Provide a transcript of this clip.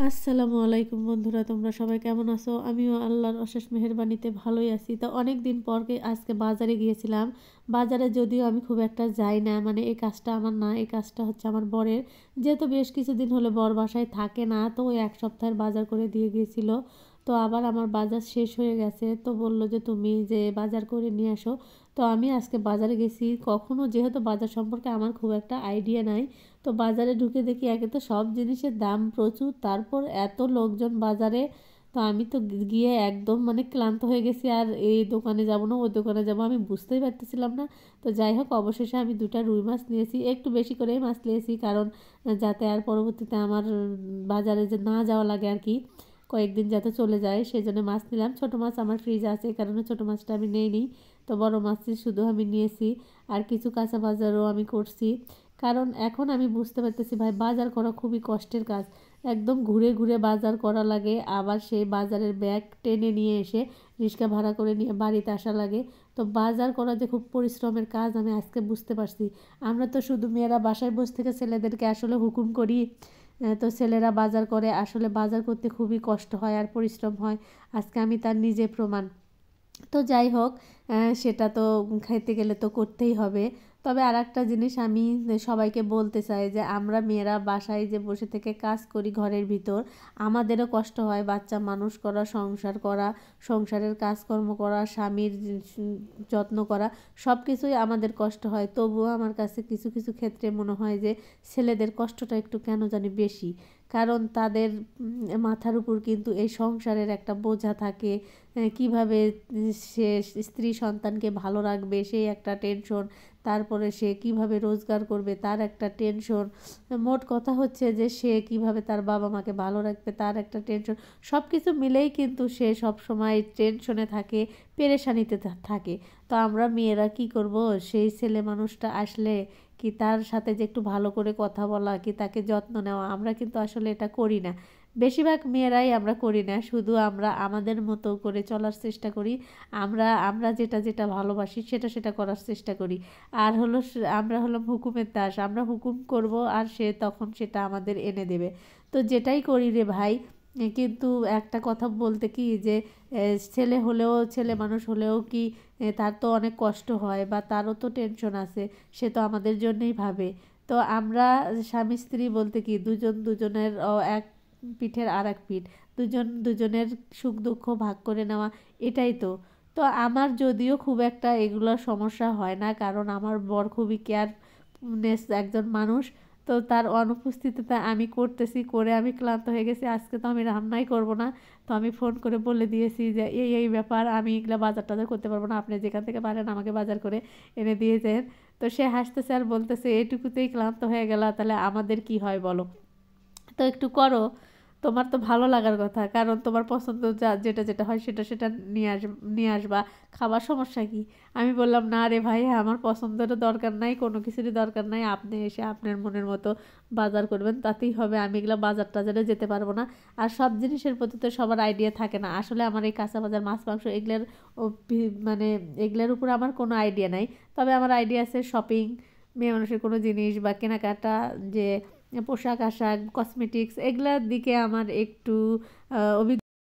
আসসালামু আলাইকুম বন্ধুরা, তোমরা সবাই কেমন আছো? আমিও আল্লাহর অশেষ মেহেরবানিতে ভালোই আছি। তো অনেক দিন পর আজকে বাজারে গিয়েছিলাম। বাজারে যদিও আমি খুব একটা যাই না, মানে এই কাজটা আমার না, এই কাজটা হচ্ছে আমার বরের। যেহেতু বেশ কিছুদিন হলে বর বাসায় থাকে না, তো ওই এক সপ্তাহের বাজার করে দিয়ে গিয়েছিল। তো আবার আমার বাজার শেষ হয়ে গেছে, তো বলল যে তুমি যে বাজার করে নিয়ে আসো। তো আমি আজকে বাজারে গেছি। কখনো যেহেতু বাজার সম্পর্কে আমার খুব একটা আইডিয়া নাই, তো বাজারে ঢুকে দেখি একে তো সব জিনিসের দাম প্রচুর, তারপর এত লোকজন বাজারে। তো আমি তো গিয়ে একদম মানে ক্লান্ত হয়ে গেছি, আর এই দোকানে যাব না ওই দোকানে যাব আমি বুঝতেই পারতেছিলাম না। তো যাই হোক, অবশেষে আমি দুটা রুই মাছ নিয়েছি, একটু বেশি করেই মাছ নিয়েছি, কারণ যাতে আর পরবর্তীতে আমার বাজারে যে না যাওয়া লাগে আর কি, কয়েকদিন যাতে চলে যায় সেই জন্য মাছ নিলাম। ছোটো মাছ আমার ফ্রিজে আছে, এই কারণে ছোটো মাছটা আমি নেইনি। তো বড় মাছই শুধু আমি নিয়েছি। আর কিছু কাঁচা বাজারও আমি করছি, কারণ এখন আমি বুঝতে পারতেছি ভাই, বাজার করা খুবই কষ্টের কাজ। একদম ঘুরে ঘুরে বাজার করা লাগে, আবার সেই বাজারের ব্যাগ টেনে নিয়ে এসে রিক্সা ভাড়া করে নিয়ে বাড়িতে আসা লাগে। তো বাজার করা যে খুব পরিশ্রমের কাজ আমি আজকে বুঝতে পারছি। আমরা তো শুধু মেয়েরা বাসায় বসে থেকে ছেলেদেরকে আসলে হুকুম করি, তো ছেলেরা বাজার করে, আসলে বাজার করতে খুবই কষ্ট হয় আর পরিশ্রম হয়। আজকে আমি তার নিজে প্রমাণ। তো যাই হোক, সেটা তো খেতে গেলে তো করতেই হবে। তবে আর একটা জিনিস আমি সবাইকে বলতে চাই, যে আমরা মেয়েরা বাসায় যে বসে থেকে কাজ করি ঘরের ভিতর, আমাদেরও কষ্ট হয়। বাচ্চা মানুষ করা, সংসার করা, সংসারের কাজকর্ম করা, স্বামীর যত্ন করা, সব কিছুই আমাদের কষ্ট হয়। তবুও আমার কাছে কিছু কিছু ক্ষেত্রে মনে হয় যে ছেলেদের কষ্টটা একটু কেন জানি বেশি, কারণ তাদের মাথার উপর কিন্তু এই সংসারের একটা বোঝা থাকে। কিভাবে সে স্ত্রী সন্তানকে ভালো রাখবে সেই একটা টেনশন, তারপরে সে কিভাবে রোজগার করবে তার একটা টেনশন, মোট কথা হচ্ছে যে সে কিভাবে তার বাবা মাকে ভালো রাখবে তার একটা টেনশন। সব কিছু মিলেই কিন্তু সে সব সময় টেনশনে থাকে, পেরেশানিতে থাকে। তো আমরা মেয়েরা কি করব, সেই ছেলে মানুষটা আসলে কি তার সাথে যে একটু ভালো করে কথা বলা, কি তাকে যত্ন নেওয়া, আমরা কিন্তু আসলে এটা করি না। বেশিরভাগ মেয়েরাই আমরা করি না, শুধু আমরা আমাদের মতো করে চলার চেষ্টা করি। আমরা আমরা যেটা যেটা ভালোবাসি সেটা সেটা করার চেষ্টা করি। আর হলো আমরা হলাম হুকুমের দাস, আমরা হুকুম করব আর সে তখন সেটা আমাদের এনে দেবে। তো যেটাই করি রে ভাই, কিন্তু একটা কথা বলতে কি যে ছেলে হলেও, ছেলে মানুষ হলেও কি তার তো অনেক কষ্ট হয় বা তারও তো টেনশন আছে, সে তো আমাদের জন্যই ভাবে। তো আমরা স্বামী স্ত্রী বলতে কি দুজন দুজনের এক পিঠের আর এক পিঠ, দুজন দুজনের সুখ দুঃখ ভাগ করে নেওয়া, এটাই তো। তো আমার যদিও খুব একটা এগুলোর সমস্যা হয় না, কারণ আমার বর খুবই কেয়ারনেস একজন মানুষ। তো তার অনুপস্থিতিতে আমি করতেছি, করে আমি ক্লান্ত হয়ে গেছি। আজকে তো আমি রান্নাই করব না। তো আমি ফোন করে বলে দিয়েছি যে এই এই ব্যাপার, আমি এগুলো বাজার টাজার করতে পারবো না, আপনি যেখান থেকে পারেন আমাকে বাজার করে এনে দিয়ে যান। তো সে হাসতেছে আর বলতেছে, এটুকুতেই ক্লান্ত হয়ে গেল, তাহলে আমাদের কি হয় বলো? তো একটু করো, তোমার তো ভালো লাগার কথা, কারণ তোমার পছন্দ যা যেটা যেটা হয় সেটা সেটা নিয়ে আসবা, খাবার সমস্যা কি? আমি বললাম, না রে ভাই, আমার পছন্দেরও দরকার নাই, কোনো কিছুরই দরকার নাই, আপনি এসে আপনার মনের মতো বাজার করবেন তাতেই হবে, আমি এগুলো বাজার টাজারে যেতে পারবো না। আর সব জিনিসের প্রতি তো সবার আইডিয়া থাকে না, আসলে আমার এই কাঁচা বাজার মাছ মাংস এগুলোর মানে এগুলোর উপর আমার কোনো আইডিয়া নাই। তবে আমার আইডিয়া আছে শপিং, মেয়ে মানুষের কোনো জিনিস বা কেনাকাটা, যে পোশাক আশাক কসমেটিক্স, এগুলার দিকে আমার একটু অভিজ্ঞতা